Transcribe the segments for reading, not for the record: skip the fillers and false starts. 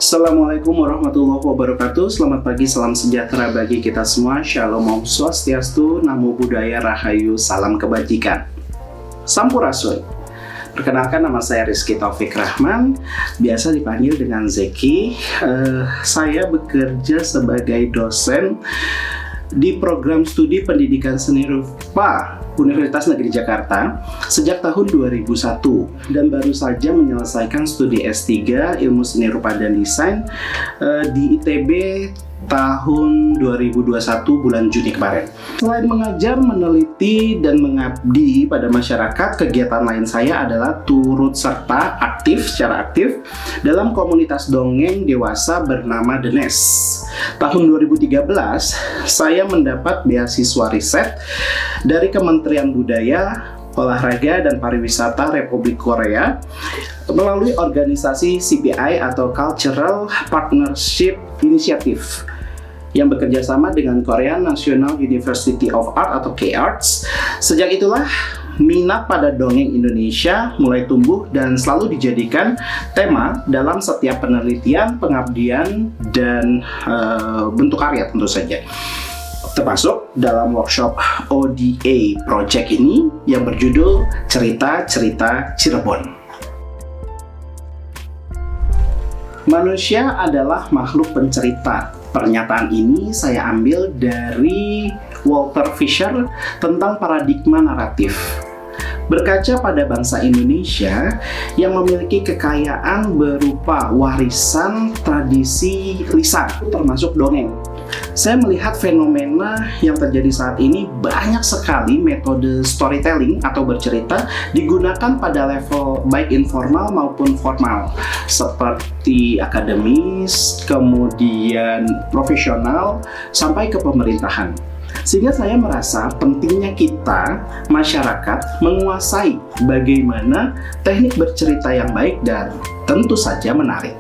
Assalamualaikum warahmatullahi wabarakatuh. Selamat pagi, salam sejahtera bagi kita semua. Shalom, Om Swastiastu, Namo Buddhaya, Rahayu, salam kebajikan. Sampurasun. Perkenalkan, nama saya Rizky Taufik Rahman, biasa dipanggil dengan Zeki. Saya bekerja sebagai dosen di program studi pendidikan seni rupa Universitas Negeri Jakarta sejak tahun 2001 dan baru saja menyelesaikan studi S3 Ilmu Seni Rupa dan Desain di ITB tahun 2021 bulan Juni kemarin. Selain mengajar, meneliti, dan mengabdi pada masyarakat, kegiatan lain saya adalah turut serta secara aktif dalam komunitas dongeng dewasa bernama The Nest. Tahun 2013, saya mendapat beasiswa riset dari Kementerian Budaya, Olahraga, dan Pariwisata Republik Korea melalui organisasi CPI atau Cultural Partnership Initiative yang bekerja sama dengan Korean National University of Art atau K-Arts. Sejak itulah minat pada dongeng Indonesia mulai tumbuh dan selalu dijadikan tema dalam setiap penelitian, pengabdian, dan bentuk karya tentu saja. Termasuk dalam workshop ODA Project ini yang berjudul Cerita-Cerita Cirebon. Manusia adalah makhluk pencerita. Pernyataan ini saya ambil dari Walter Fisher tentang paradigma naratif. Berkaca pada bangsa Indonesia yang memiliki kekayaan berupa warisan tradisi lisan, termasuk dongeng, saya melihat fenomena yang terjadi saat ini banyak sekali metode storytelling atau bercerita digunakan pada level baik informal maupun formal, seperti akademis, kemudian profesional, sampai ke pemerintahan. Sehingga saya merasa pentingnya kita, masyarakat, menguasai bagaimana teknik bercerita yang baik dan tentu saja menarik.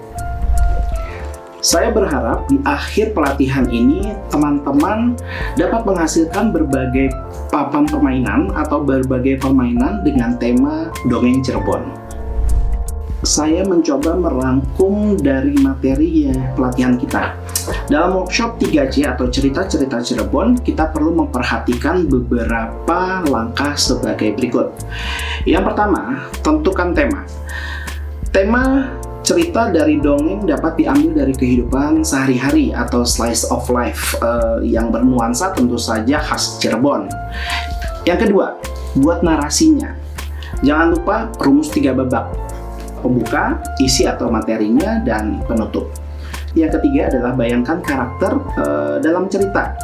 Saya berharap di akhir pelatihan ini teman-teman dapat menghasilkan berbagai papan permainan atau berbagai permainan dengan tema dongeng Cirebon. Saya mencoba merangkum dari materi pelatihan kita. Dalam workshop 3C atau cerita-cerita Cirebon, kita perlu memperhatikan beberapa langkah sebagai berikut. Yang pertama, tentukan tema. Tema cerita dari dongeng dapat diambil dari kehidupan sehari-hari atau slice of life yang bernuansa tentu saja khas Cirebon. Yang kedua, buat narasinya. Jangan lupa rumus 3 babak: pembuka, isi atau materinya, dan penutup. Yang ketiga adalah bayangkan karakter dalam cerita.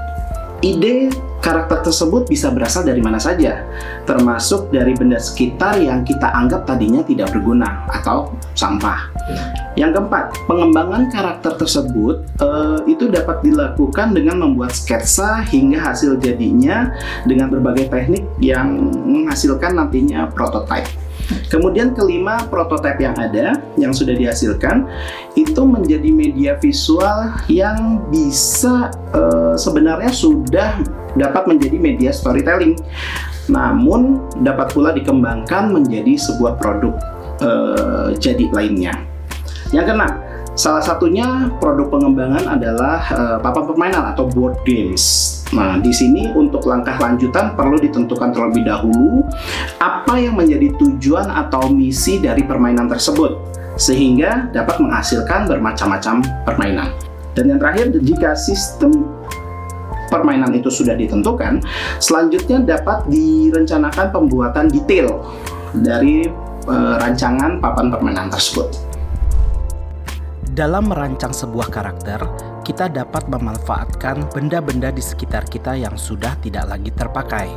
Ide karakter tersebut bisa berasal dari mana saja, termasuk dari benda sekitar yang kita anggap tadinya tidak berguna atau sampah. Yang keempat, pengembangan karakter tersebut itu dapat dilakukan dengan membuat sketsa hingga hasil jadinya dengan berbagai teknik yang menghasilkan nantinya prototipe. Kemudian kelima, prototipe yang ada, yang sudah dihasilkan, itu menjadi media visual yang bisa sebenarnya sudah dapat menjadi media storytelling, namun dapat pula dikembangkan menjadi sebuah produk jadi lainnya. Yang keenam, salah satunya produk pengembangan adalah papan permainan atau board games. Nah, di sini untuk langkah lanjutan perlu ditentukan terlebih dahulu apa yang menjadi tujuan atau misi dari permainan tersebut, sehingga dapat menghasilkan bermacam-macam permainan. Dan yang terakhir, jika sistem permainan itu sudah ditentukan, selanjutnya dapat direncanakan pembuatan detail dari rancangan papan permainan tersebut. Dalam merancang sebuah karakter, kita dapat memanfaatkan benda-benda di sekitar kita yang sudah tidak lagi terpakai.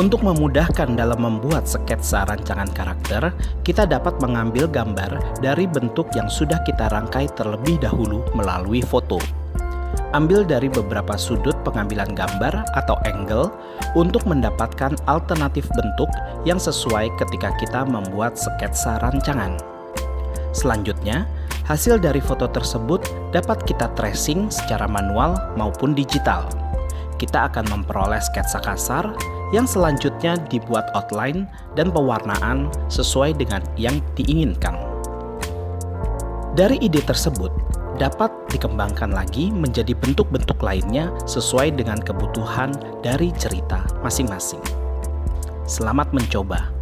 Untuk memudahkan dalam membuat sketsa rancangan karakter, kita dapat mengambil gambar dari bentuk yang sudah kita rangkai terlebih dahulu melalui foto. Ambil dari beberapa sudut pengambilan gambar atau angle untuk mendapatkan alternatif bentuk yang sesuai ketika kita membuat sketsa rancangan. Selanjutnya, hasil dari foto tersebut dapat kita tracing secara manual maupun digital. Kita akan memperoleh sketsa kasar yang selanjutnya dibuat outline dan pewarnaan sesuai dengan yang diinginkan. Dari ide tersebut, dapat dikembangkan lagi menjadi bentuk-bentuk lainnya sesuai dengan kebutuhan dari cerita masing-masing. Selamat mencoba!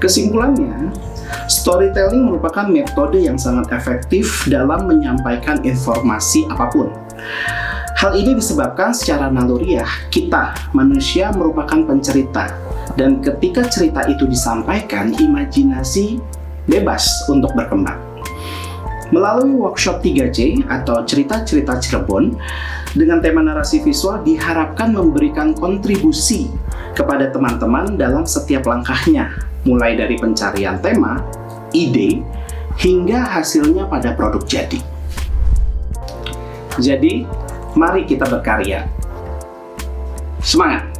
Kesimpulannya, storytelling merupakan metode yang sangat efektif dalam menyampaikan informasi apapun. Hal ini disebabkan secara naluriah, kita, manusia merupakan pencerita. Dan ketika cerita itu disampaikan, imajinasi bebas untuk berkembang. Melalui workshop 3C atau cerita-cerita Cirebon, dengan tema narasi visual diharapkan memberikan kontribusi kepada teman-teman dalam setiap langkahnya, mulai dari pencarian tema, ide, hingga hasilnya pada produk jadi. Jadi, mari kita berkarya. Semangat!